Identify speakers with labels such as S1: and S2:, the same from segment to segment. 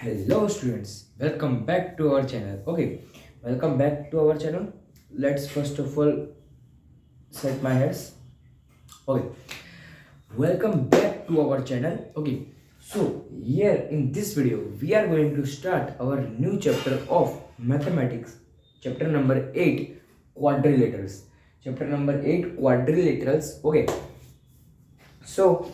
S1: Hello students, welcome back to our channel. Okay, welcome back to our channel. Let's first of all set my heads. Okay, welcome back to our channel. Okay, so here in this video we are going to start our new chapter of mathematics, chapter number 8, quadrilaterals. Chapter number 8, quadrilaterals. Okay, so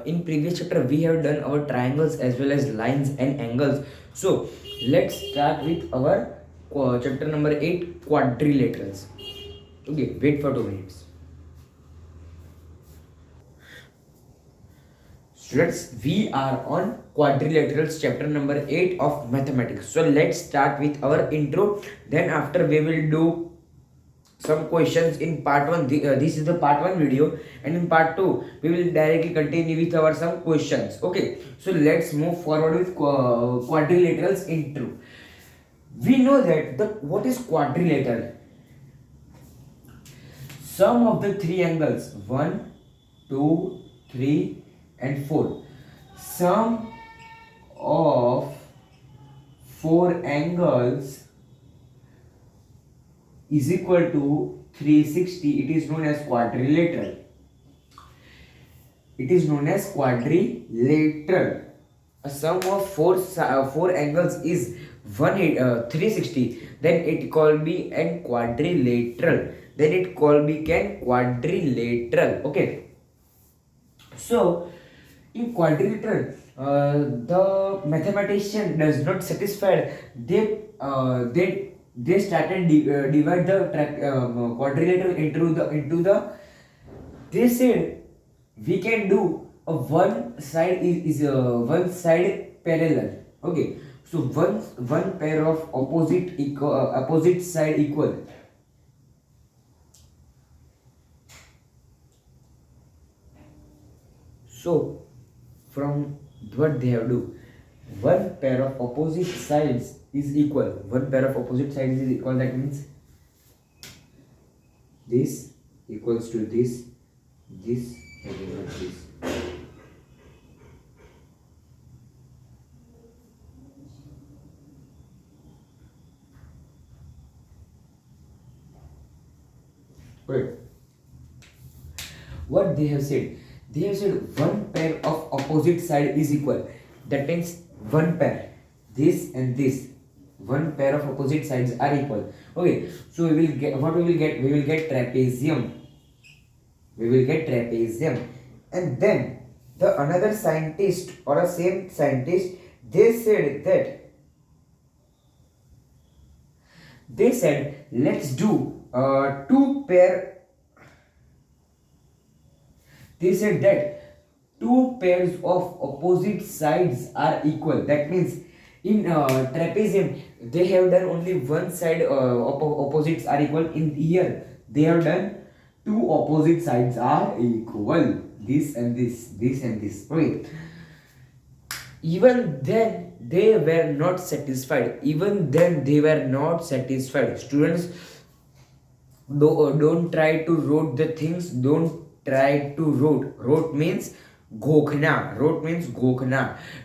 S1: in previous chapter we have done our triangles as well as lines and angles. So let's start with our chapter number 8, quadrilaterals. Okay, wait for 2 minutes. Students, we are on quadrilaterals chapter number 8 of mathematics. So let's start with our intro. Then after we will do some questions in part 1. This is the part 1 video, and in part 2 we will directly continue with our some questions. Okay, so let's move forward with quadrilaterals intro. We know that the what is quadrilateral? Sum of the three angles 1, 2, 3 and 4. Sum of four angles is equal to 360. It is known as quadrilateral. It is known as quadrilateral. A sum of four angles is 360. Then it called be an quadrilateral. Then it called be can quadrilateral. Okay. So in quadrilateral, the mathematician does not satisfied. They started divide the quadrilateral into the. They said we can do a one side is one side parallel. Okay, so one pair of opposite side equal. So from what they have do, one pair of opposite sides is equal. One pair of opposite sides is equal. That means this equals to this, this and this. Right. What they have said? They have said one pair of opposite side is equal. That means one pair, this and this. One pair of opposite sides are equal. Okay, so we will get what we will get. We will get trapezium. We will get trapezium, and then the another scientist or a same scientist they said let's do two pair. They said that two pairs of opposite sides are equal. That means in trapezium they have done only one side opposites are equal. In here they have done two opposite sides are equal. This and this, this and this. Right. Even then they were not satisfied. Even then they were not satisfied. Students, don't try to wrote the things. Don't try to wrote means gokhna.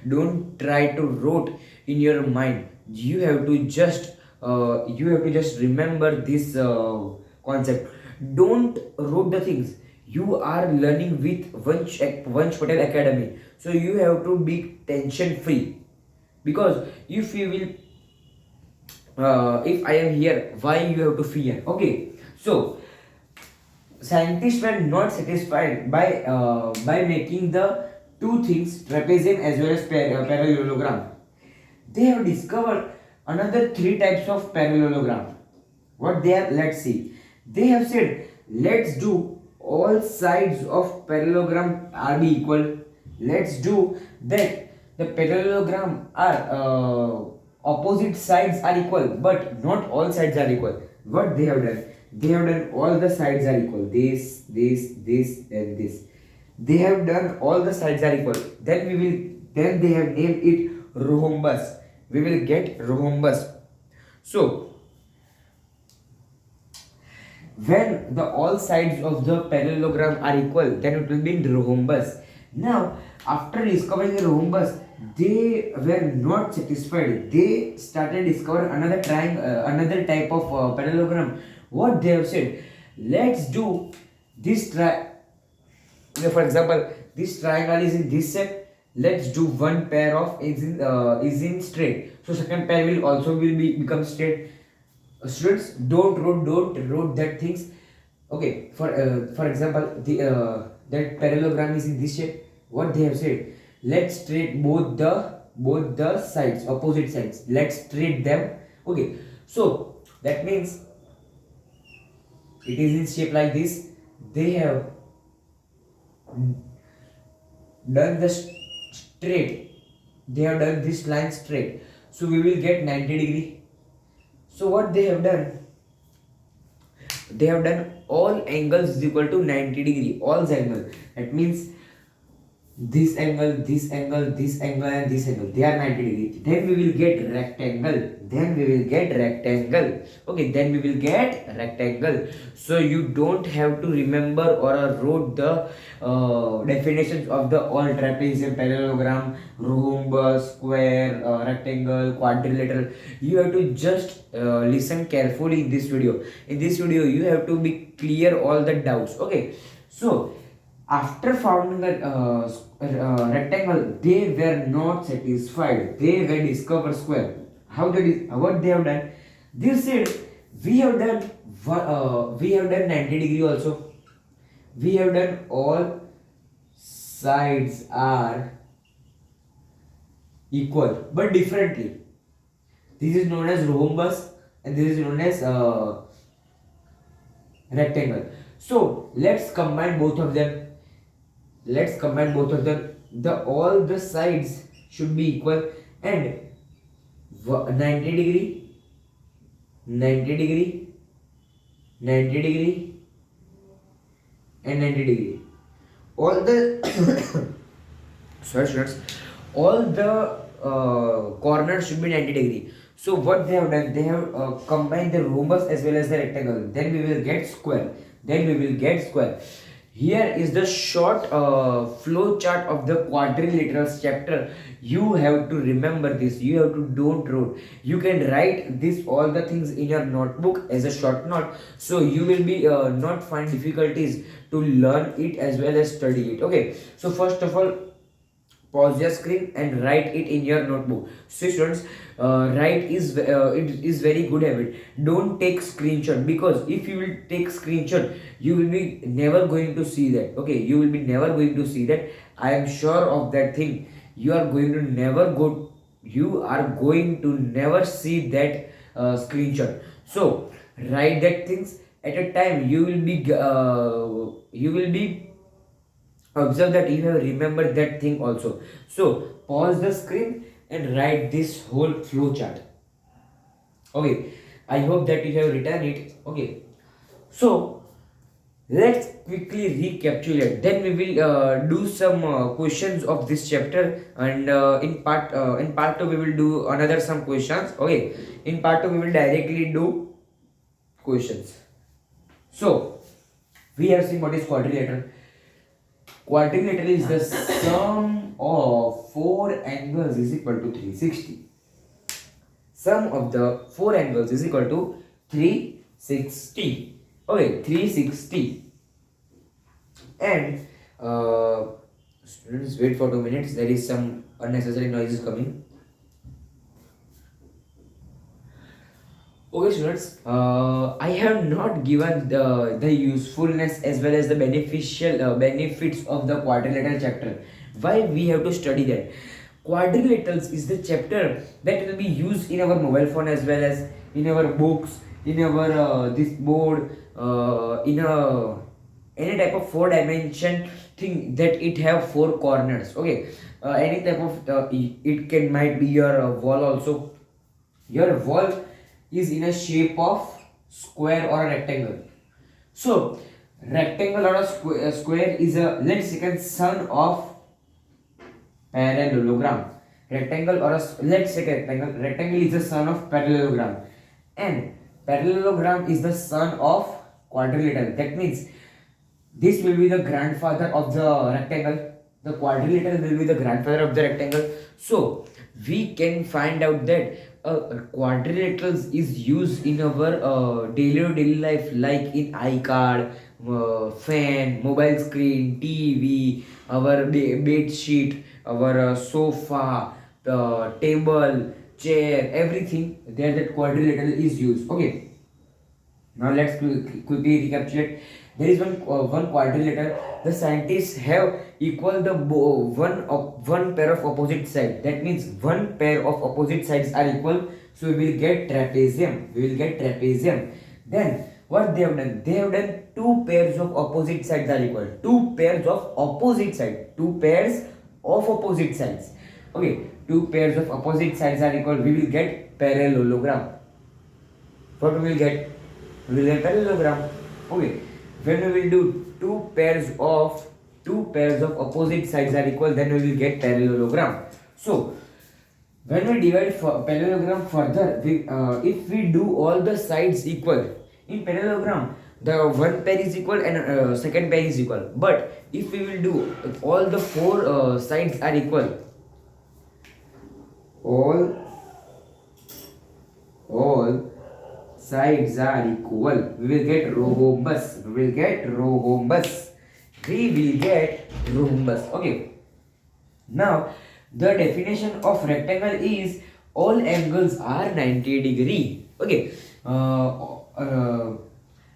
S1: Don't try to wrote in your mind. You have to just remember this concept. Don't wrote the things. You are learning with Vansh Patel Academy, so you have to be tension free. Because if you will if I am here, why you have to fear? Okay, so scientists were not satisfied by making the two things, trapezium as well as parallelogram. They have discovered another three types of parallelogram. What they are? Let's see. They have said let's do all sides of parallelogram are be equal. Let's do that the parallelogram are opposite sides are equal, but not all sides are equal. What they have done? They have done all the sides are equal. This, and this. They have done all the sides are equal. Then they have named it rhombus. We will get rhombus. So when the all sides of the parallelogram are equal, then it will be rhombus. Now after discovering the rhombus, they were not satisfied. They started discover another another type of parallelogram. What they have said, let's do this for example, this triangle is in this shape. Let's do one pair of is in straight. So second pair will also will be become straight. Students, don't wrote that things. Okay, for example, the that parallelogram is in this shape. What they have said, let's straight both the sides, opposite sides. Let's straight them. Okay, so that means it is in shape like this. They have done the straight. They have done this line straight. So we will get 90 degree. So what they have done? They have done all angles is equal to 90 degree. All angles. That means this angle, this angle, this angle, and this angle, they are 90 degree. Then we will get rectangle. Okay, then we will get rectangle. So you don't have to remember or wrote the definitions of the all trapezium, parallelogram, rhombus, square, rectangle, quadrilateral. You have to just listen carefully in this video. In this video, you have to be clear all the doubts. Okay, so after finding the rectangle, they were not satisfied. They were discovered square. What they have done? They said we have done 90 degree also. We have done all sides are equal but differently. This is known as rhombus and this is known as rectangle. So let's combine both of them. All the sides should be equal and 90 degree, 90 degree, 90 degree and 90 degree. All the sorry students, all the corners should be 90 degree. So what they have done, they have combined the rhombus as well as the rectangle. Then we will get square. Here is the short flow chart of the quadrilaterals chapter. You have to remember this. You have to don't wrote. You can write this all the things in your notebook as a short note. So you will be not find difficulties to learn it as well as study it. Okay. So first of all, pause your screen and write it in your notebook. So students, write it is very good habit. Don't take screenshot, because if you will take screenshot, you will be never going to see that. Okay, you will be never going to see that. I am sure of that thing. You are going to never see that screenshot. So write that things at a time. You will be observe that you have remembered that thing also. So pause the screen and write this whole flow chart. Okay, I hope that you have written it. Okay, so let's quickly recapitulate. Then we will do some questions of this chapter, and in part 2 we will do another some questions. Okay, in part 2 we will directly do questions. So we have seen what is quadrilateral. Quadrilateral is the sum of four angles is equal to 360. Sum of the four angles is equal to 360. Okay, 360. And students, wait for 2 minutes. There is some unnecessary noises coming. Okay students, I have not given the usefulness as well as the beneficial benefits of the quadrilateral chapter. Why we have to study that? Quadrilaterals is the chapter that will be used in our mobile phone as well as in our books, in our this board, in a any type of four dimension thing that it have four corners. Okay, any type of it can might be your wall also. Your wall is in a shape of square or a rectangle. So rectangle or a square is a, let's say, son of parallelogram. Rectangle or a, let's say, rectangle is the son of parallelogram, and parallelogram is the son of quadrilateral. That means this will be the grandfather of the rectangle. The quadrilateral will be the grandfather of the rectangle. So we can find out that quadrilaterals is used in our daily life, like in iCard, fan, mobile screen, TV, our bed sheet, our sofa, table, chair, everything. There that quadrilateral is used. Okay. Now let's quickly recapitulate. There is one quadrilateral. The scientists have equal the one pair of opposite sides. That means one pair of opposite sides are equal. So we will get trapezium. We will get trapezium. Then what they have done? They have done two pairs of opposite sides are equal. Two pairs of opposite sides. Two pairs of opposite sides. Okay. Two pairs of opposite sides are equal. We will get parallelogram. What we will get? We will get parallelogram. Okay. When we will do two pairs of opposite sides are equal, then we will get parallelogram. So when we divide parallelogram further, if we do all the sides equal in parallelogram, the one pair is equal and second pair is equal. But if we will do all the four sides are equal, all sides are equal, we will get rhombus. Okay. Now the definition of rectangle is all angles are 90 degree. Okay.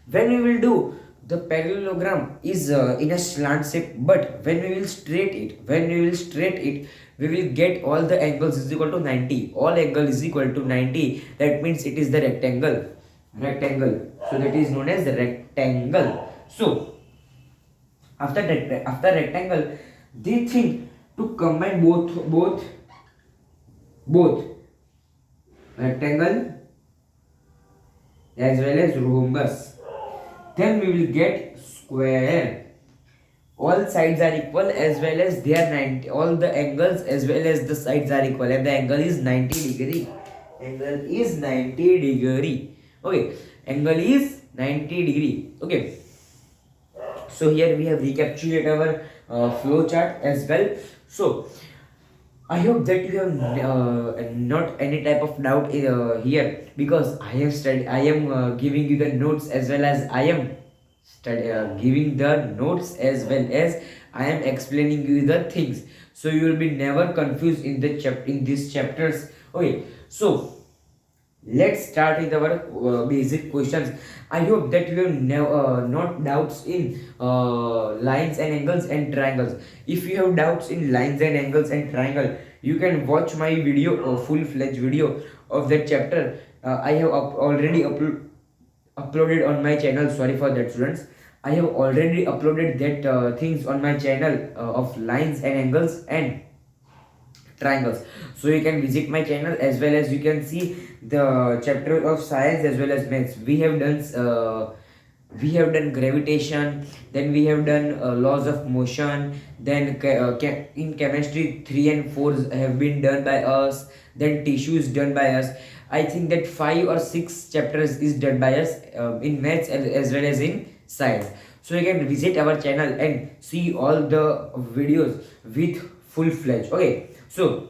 S1: When we will do the parallelogram is in a slant shape, but when we will straight it, we will get all the angles is equal to 90. All angle is equal to 90. That means it is the rectangle. So that is known as the rectangle. So after rectangle, they think to combine both rectangle as well as rhombus. Then we will get square. All sides are equal as well as they are 90. All the angles as well as the sides are equal, and the angle is 90 degree. Okay, angle is 90 degree. Okay. So here we have recapitulated our flow chart as well. So I hope that you have not any type of doubt here, because I have studied. I am giving you the notes as well as I am giving the notes as well as I am explaining you the things. So you will be never confused in the in these chapters. Okay. So let's start with our basic questions. I hope that you have not doubts in lines and angles and triangles. If you have doubts in lines and angles and triangle, you can watch my video, a full-fledged video of that chapter. I have already uploaded on my channel. Sorry for that, students. I have already uploaded that things on my channel of lines and angles and triangles. So you can visit my channel as well as you can see the chapter of science as well as maths. We have done gravitation, then we have done laws of motion, then in chemistry 3 and 4 have been done by us, then tissues done by us. I think that 5 or 6 chapters is done by us in maths as well as in science. So you can visit our channel and see all the videos with full-fledged. Okay. So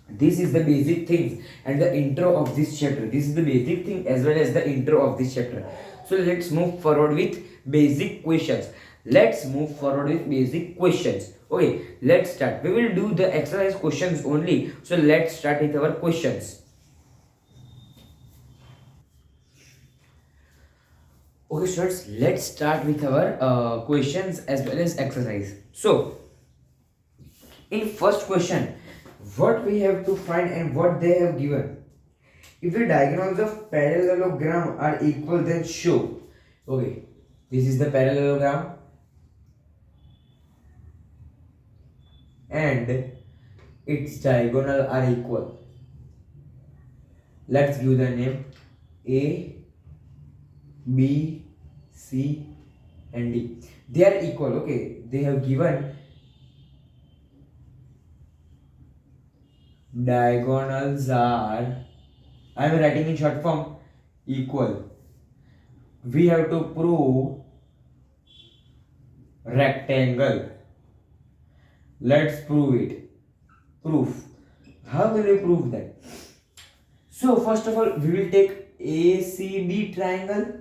S1: this is the basic things and the intro of this chapter. This is the basic thing as well as the intro of this chapter. So let's move forward with basic questions. Okay, let's start. We will do the exercise questions only. So let's start with our questions. Okay, students, let's start with our questions as well as exercise. So in first question, what we have to find and what they have given. If the diagonals of parallelogram are equal, then show. Okay, this is the parallelogram and its diagonal are equal. Let's give the name A, B, C and D. They are equal. Okay, they have given diagonals are, I am writing in short form, equal. We have to prove rectangle. Let's prove it. Proof. How will you prove that? So first of all, we will take ACB triangle.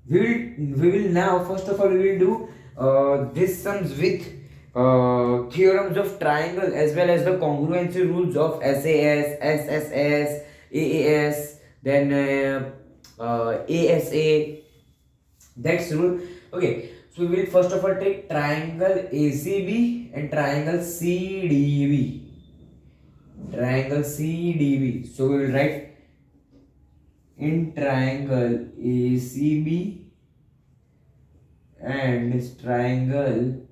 S1: We will now first of all we will do this sums with theorems of triangle as well as the congruency rules of SAS, SSS, AAS, then ASA. That's rule. Okay, so we will first of all take triangle ACB and triangle CDB. Triangle CDB. So we will write in triangle ACB and triangle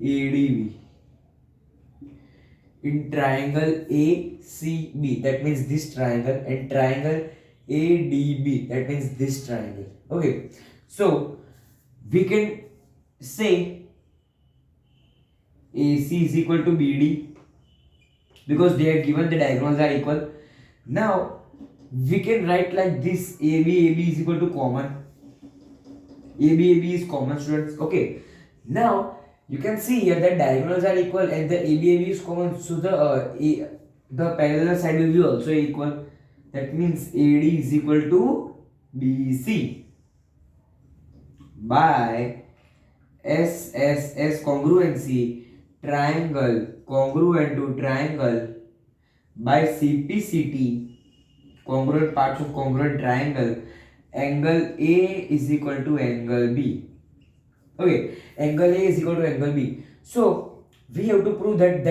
S1: ADB. In triangle ACB, that means this triangle, and triangle ADB, that means this triangle. Okay, so we can say AC is equal to BD because they are given the diagonals are equal. Now we can write like this: AB is equal to common. AB is common, students. Okay, now you can see here that diagonals are equal and the AB is common, so the parallel side will be also equal. That means AD is equal to BC by SSS congruency, triangle congruent to triangle, by CPCT, congruent parts of congruent triangle, angle A is equal to angle B. Okay, angle A is equal to angle B. So we have to prove that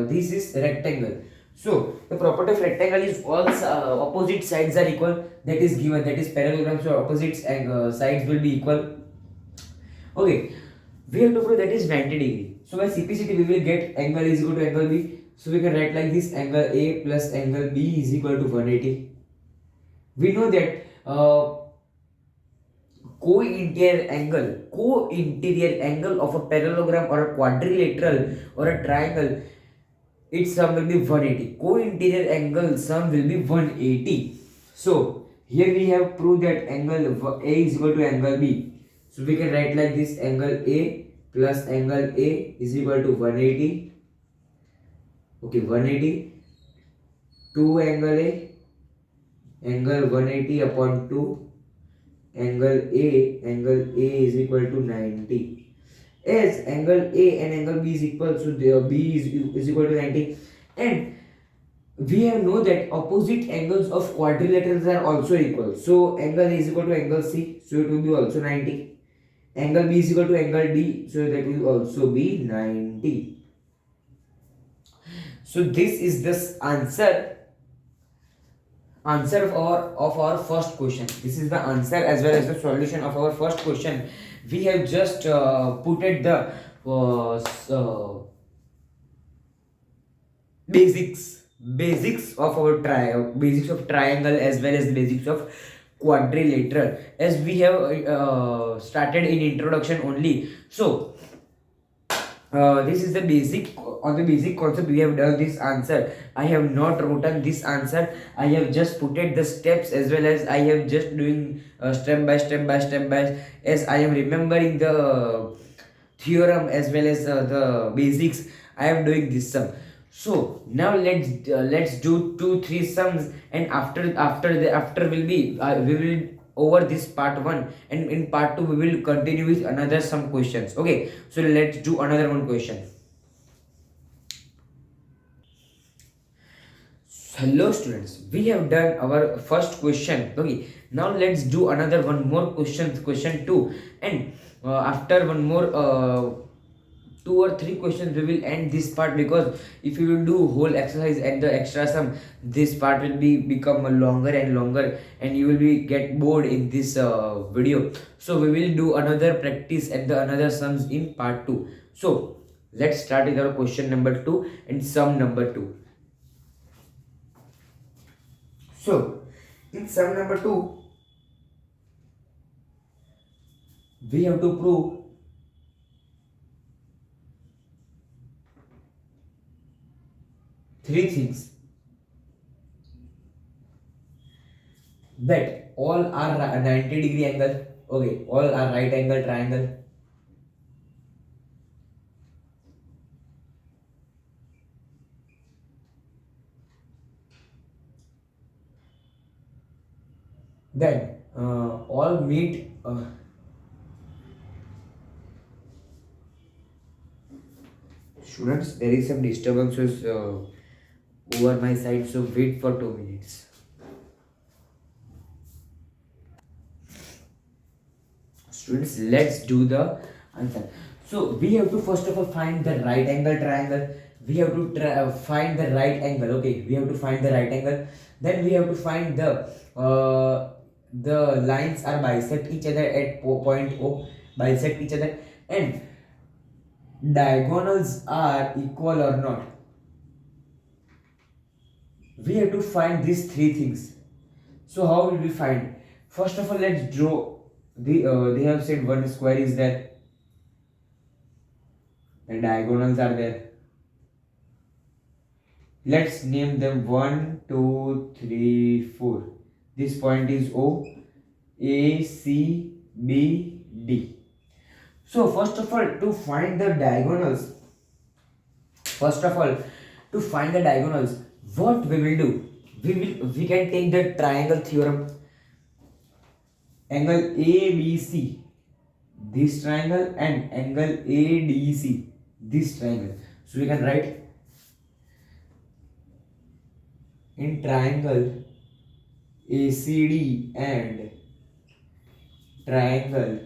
S1: this is rectangle. So the property of rectangle is all opposite sides are equal. That is given. That is parallelogram. So opposite sides will be equal. Okay, we have to prove that is 90 degree. So by CPCT we will get angle is equal to angle B. So we can write like this: angle A plus angle B is equal to 180. We know that co-interior angle of a parallelogram or a quadrilateral or a triangle, its sum will be 180. Co-interior angle sum will be 180. So here we have proved that angle A is equal to angle B. So we can write like this: angle A plus angle A is equal to 180. Okay, 180. 2 angle A, angle 180 upon 2. Angle A is equal to 90. As angle A and angle B is equal, so the B is equal to 90. And we have know that opposite angles of quadrilaterals are also equal. So angle A is equal to angle C, so it will be also 90. Angle B is equal to angle D, so that will also be 90. So this is the answer of our first question. This is the answer as well as the solution of our first question. We have just put it the basics of our basics of triangle as well as the basics of quadrilateral, as we have started in introduction only. So this is the basic, on the basic concept we have done this answer. I have not written this answer, I have just put it the steps as well as I have just doing step by step as I am remembering the theorem as well as the basics. I am doing this sum. So now let's do 2-3 sums, and after will be we will over this part 1, and in part 2 we will continue with another some questions. Okay, so let's do another one question. Hello students, we have done our first question. Okay, now let's do another one more question 2, and after one more 2 or 3 questions we will end this part, because if you will do whole exercise and the extra sum, this part will be become longer and longer and you will be get bored in this video. So we will do another practice and the another sums in part 2. So let's start with our question number 2 and sum number 2. So in sum number 2 we have to prove three things: that all are 90 degree angle. Okay, all are right angle triangle. then all meet students, there is some disturbances over my side, so wait for 2 minutes. Students, let's do the answer. So we have to first of all find the right angle triangle. We have to find the right angle. Okay, we have to find the right angle. Then we have to find the lines are bisect each other at point O, bisect each other, and diagonals are equal or not. We have to find these three things. So how will we find? First of all, let's draw. They have said one square is there, and diagonals are there. Let's name them 1, 2, 3, 4. This point is O, A, C, B, D. So first of all, to find the diagonals, what we will do? We can take the triangle theorem. Angle ABC, this triangle, and angle ADC, this triangle. So we can write in triangle ACD and triangle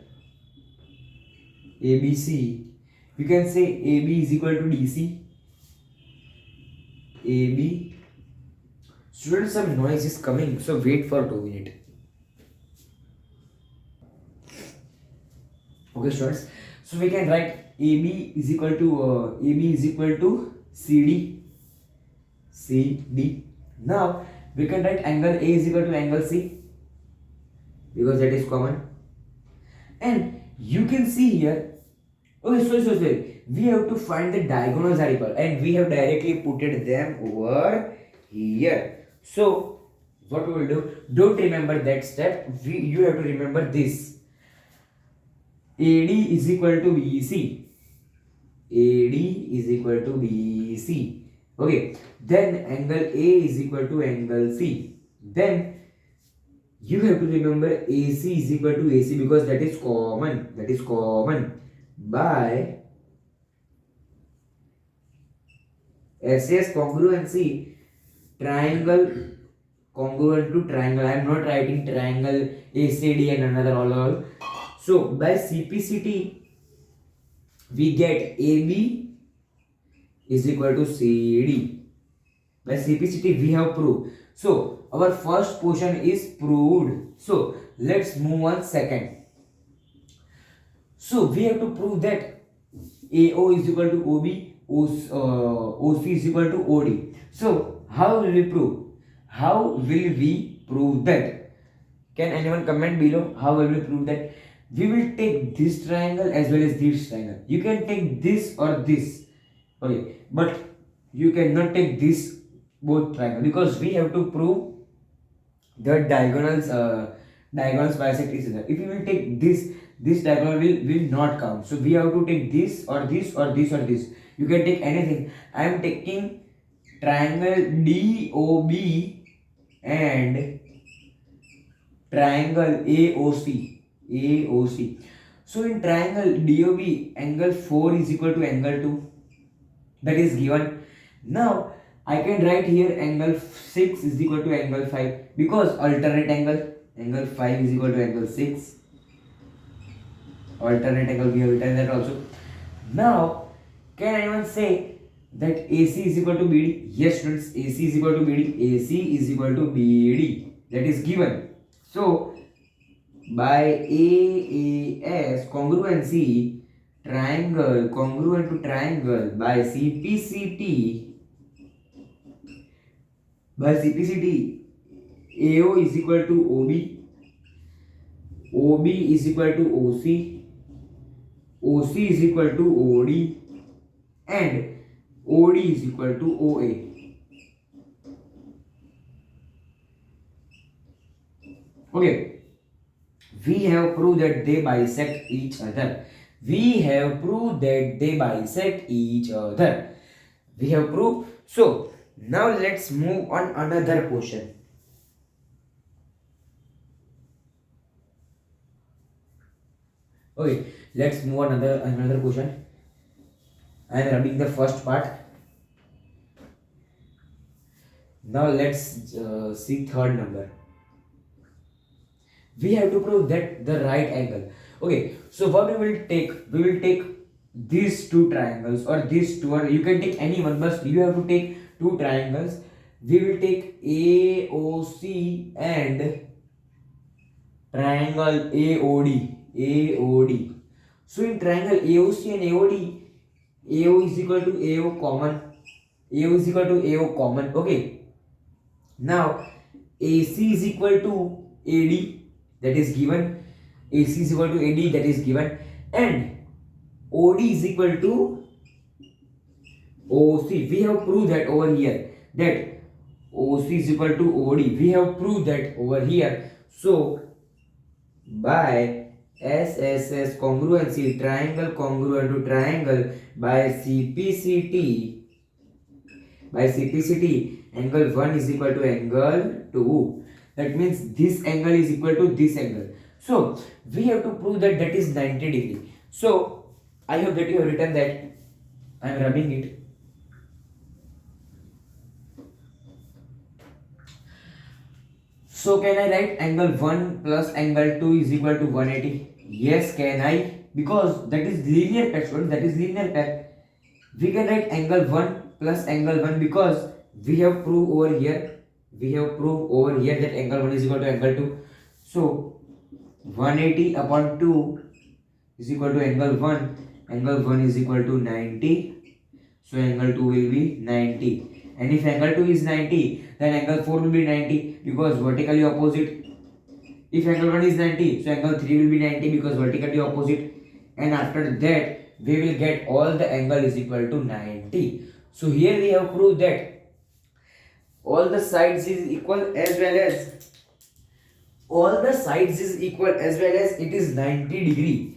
S1: ABC, we can say AB is equal to DC. AB. Students, some noise is coming, so wait for 2 minutes. Okay, students. So we can write AB is equal to CD. CD. Now we can write angle A is equal to angle C, because that is common. And you can see here. Okay, sorry. We have to find the diagonals are equal, and we have directly putted them over here. So what we will do? Don't remember that step. You have to remember this. AD is equal to BC. AD is equal to BC. Okay. Then angle A is equal to angle C. Then you have to remember AC is equal to AC, because that is common. That is common. By SAS congruency, triangle congruent to triangle. I am not writing triangle ACD and another all. So by CPCT, we get AB is equal to CD. By CPCT, we have proved. So our first portion is proved. So let's move on second. So we have to prove that AO is equal to OB, OC is equal to OD. So how will we prove? How will we prove that? Can anyone comment below? How will we prove that? We will take this triangle as well as this triangle. You can take this or this, okay, but you cannot take this both triangle, because we have to prove the diagonals bisect each other. If you will take this diagonal will not count. So we have to take this or this or this or this. You can take anything. I am taking triangle DOB and triangle AOC. So in triangle DOB, angle 4 is equal to angle 2. That is given. Now I can write here angle 6 is equal to angle 5, because alternate angle 5 is equal to angle 6. Alternate angle, we have written that also. Now can anyone say that AC is equal to BD? Yes, students, AC is equal to BD. AC is equal to BD. That is given. So by AAS congruency, triangle congruent to triangle, by CPCT, AO is equal to OB, OB is equal to OC, OC is equal to OD, and OD is equal to OA. Okay, we have proved that they bisect each other. We have proved. So now let's move on another question. Okay, let's move on another question. I am rubbing the first part. Now let's see third number. We have to prove that the right angle. Okay, so what we will take these two triangles, or these two, or you can take any one, but you have to take two triangles. We will take AOC and triangle AOD. So in triangle AOC and AOD, AO is equal to AO common. AO is equal to AO common. Okay. Now AC is equal to AD, that is given. AC is equal to AD, that is given, and OD is equal to OC. We have proved that over here, that OC is equal to OD. We have proved that over here. So by SSS congruency, triangle congruent to triangle, by CPCT, angle 1 is equal to angle 2. That means this angle is equal to this angle. So we have to prove that that is 90 degree. So I hope that you have written that. I am rubbing it. So can I write angle 1 plus angle 2 is equal to 180? Yes, can I? Because that is linear pair, students. That is linear pair. We can write angle 1 plus angle 1 because we have proved over here. We have proved over here that angle 1 is equal to angle 2. So 180 upon 2 is equal to angle 1. Angle 1 is equal to 90. So angle 2 will be 90. And if angle 2 is 90, then angle 4 will be 90 because vertically opposite. If angle 1 is 90, so angle 3 will be 90 because vertically opposite. And after that, we will get all the angle is equal to 90. So here we have proved that all the sides is equal as well as it is 90 degree.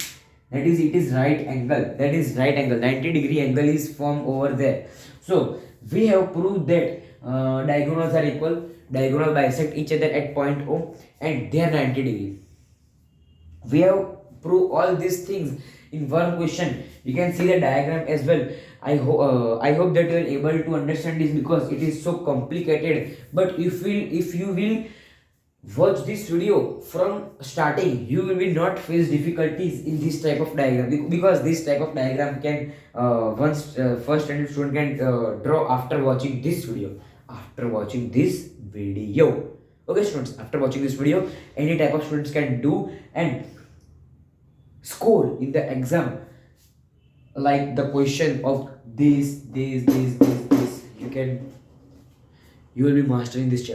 S1: That is, it is right angle. That is right angle. 90 degree angle is formed over there. So we have proved that diagonals are equal. Diagonal bisect each other at point O and they are 90 degree. We have proved all these things in one question. You can see the diagram as well. I hope that you are able to understand this because it is so complicated. But if you will watch this video from starting, you will not face difficulties in this type of diagram because this type of diagram can first standard student can draw after watching this video. Okay students, after watching this video, any type of students can do and score in the exam like the question of this. You will be mastering this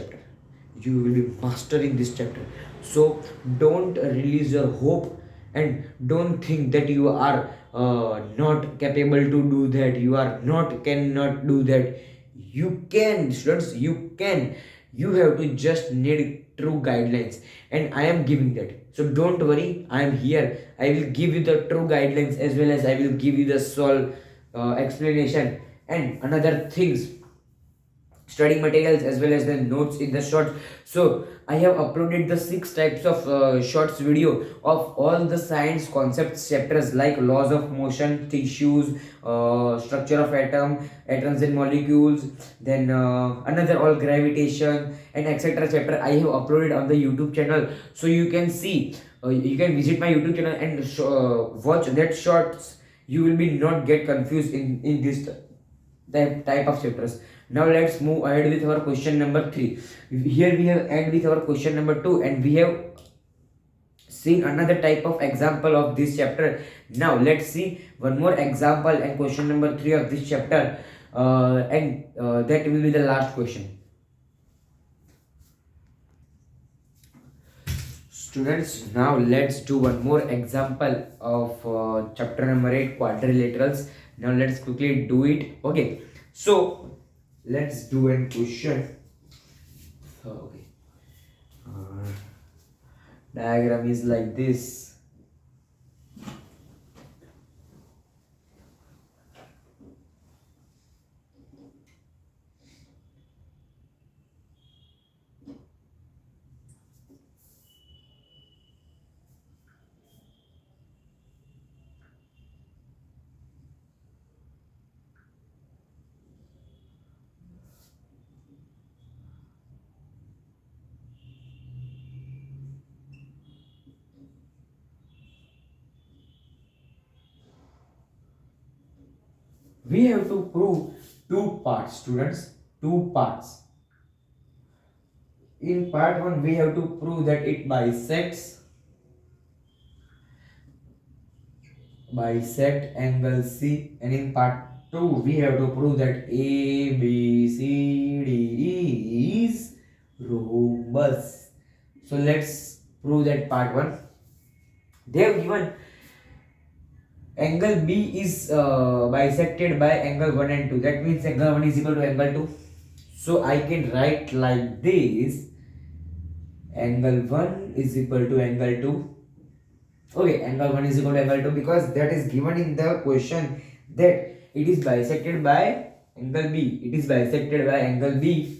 S1: chapter. So don't release your hope and don't think that you are not capable to do that. Cannot do that. You can, students. You have to just need true guidelines, and I am giving that. So don't worry, I am here. I will give you the true guidelines as well as I will give you the solve explanation and another things, study materials as well as the notes in the short. So I have uploaded the 6 types of shorts video of all the science concepts chapters like laws of motion, tissues, structure of atoms and molecules, then another all gravitation and etc chapter I have uploaded on the YouTube channel. So you can see, you can visit my YouTube channel and watch that shorts. You will be not get confused in this type of chapters. Now let's move ahead with our question number 3. Here we have end with our question number 2 and we have seen another type of example of this chapter. Now let's see one more example and question number 3 of this chapter, and that will be the last question. Students, now let's do one more example of chapter number 8, quadrilaterals. Now let's quickly do it. Okay, so let's do a question. Okay, diagram is like this. we have to prove two parts, students, two parts. In part 1 we have to prove that it bisect angle C, and in part 2 we have to prove that ABCD is rhombus. So let's prove that part 1. They have given angle B is bisected by angle 1 and 2. That means angle 1 is equal to angle 2. So I can write like this: angle 1 is equal to angle 2. Okay, angle 1 is equal to angle 2 because that is given in the question that it is bisected by angle B. It is bisected by angle B.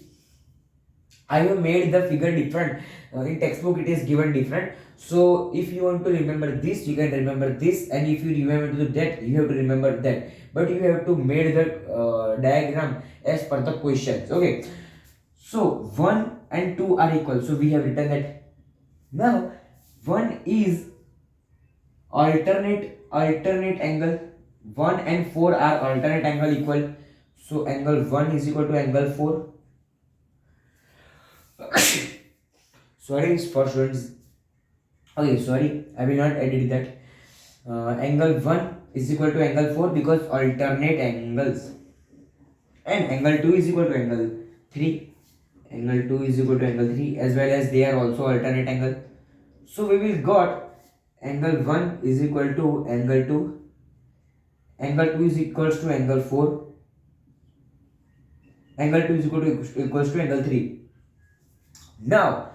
S1: I have made the figure different. In textbook it is given different. So if you want to remember this, you can remember this, and if you remember that, you have to remember that. But you have to make the diagram as per the questions. Okay. So 1 and 2 are equal. So we have written that. Now 1 is alternate angle. 1 and 4 are alternate angle equal. So angle 1 is equal to angle 4. Sorry for students. Okay, sorry, I will not edit that. Angle 1 is equal to angle 4 because alternate angles. And angle 2 is equal to angle 3. Angle 2 is equal to angle 3, as well as they are also alternate angle. So we will got angle 1 is equal to angle 2. Angle 2 is equals to angle 4. Angle 2 is equals to angle 3. Now,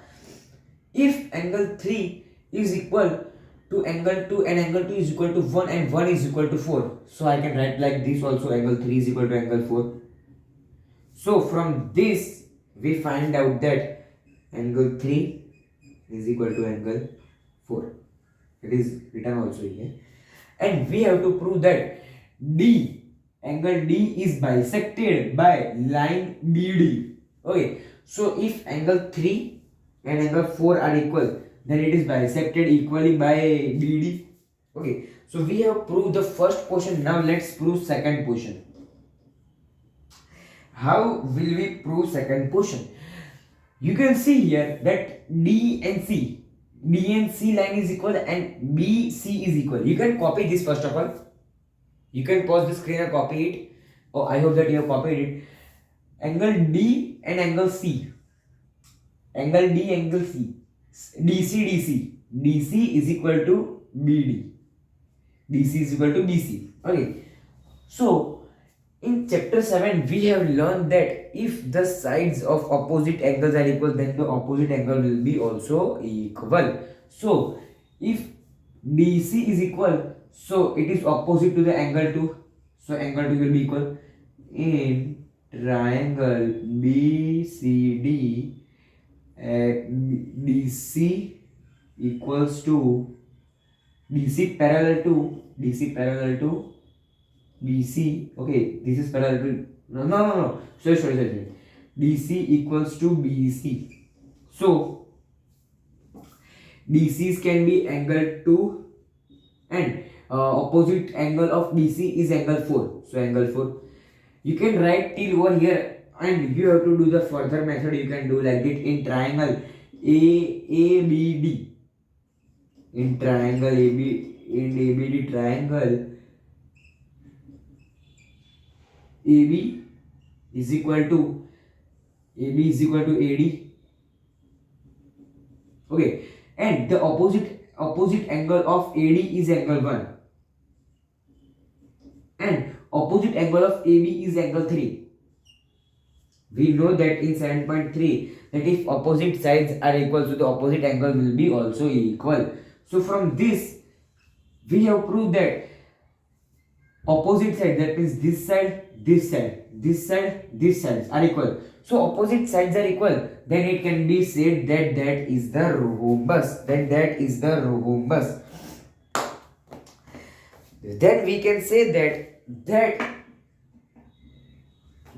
S1: if angle 3 is equal to angle 2 and angle 2 is equal to 1 and 1 is equal to 4, so I can write like this also: angle 3 is equal to angle 4. So from this we find out that angle 3 is equal to angle 4. It is written also here. And we have to prove that angle D is bisected by line BD. Okay. So if angle 3 and angle 4 are equal, then it is bisected equally by BD. Okay. So we have proved the first portion. Now let's prove second portion. How will we prove second portion? You can see here that D and C line is equal and BC is equal. You can copy this first of all. You can pause the screen and copy it. Oh, I hope that you have copied it. Angle D and angle C. Angle D, angle C. DC is equal to BD. DC is equal to BC. Okay. So, in chapter 7, we have learned that if the sides of opposite angles are equal, then the opposite angle will be also equal. So, if DC is equal, so it is opposite to the angle 2. So, angle 2 will be equal. In triangle BCD, DC equals to DC parallel to BC. Okay, this is parallel to no. Sorry. DC equals to BC. So DC's can be angle 2 and opposite angle of BC is angle 4. So angle 4. You can write till over here, and you have to do the further method. You can do like it in triangle ABD. In triangle ABD triangle, AB is equal to AD. Okay, and the opposite angle of AD is angle 1, and opposite angle of AB is angle 3. We know that in 7.3 that if opposite sides are equal, so the opposite angle will be also equal. So from this we have proved that opposite side, that means this sides are equal. So opposite sides are equal, then it can be said that that is the rhombus. Then we can say that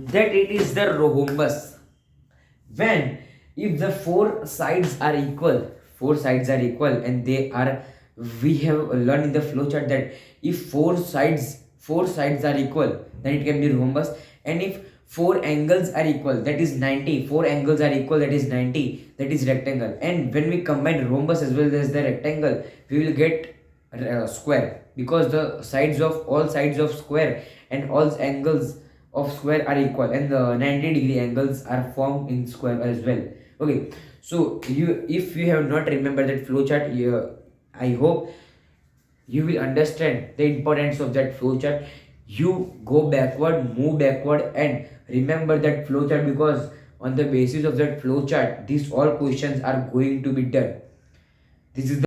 S1: it is the rhombus when if the four sides are equal, and we have learned in the flowchart that if four sides four sides are equal, then it can be rhombus. And if four angles are equal, that is 90. Four angles are equal, that is 90, that is rectangle. And when we combine rhombus as well as the rectangle, we will get square, because the sides of all sides of square and all angles of square are equal, and the 90-degree angles are formed in square as well. Okay, so if you have not remembered that flowchart, I hope you will understand the importance of that flowchart. You go backward, move backward, and remember that flowchart, because on the basis of that flowchart, these all questions are going to be done. This is the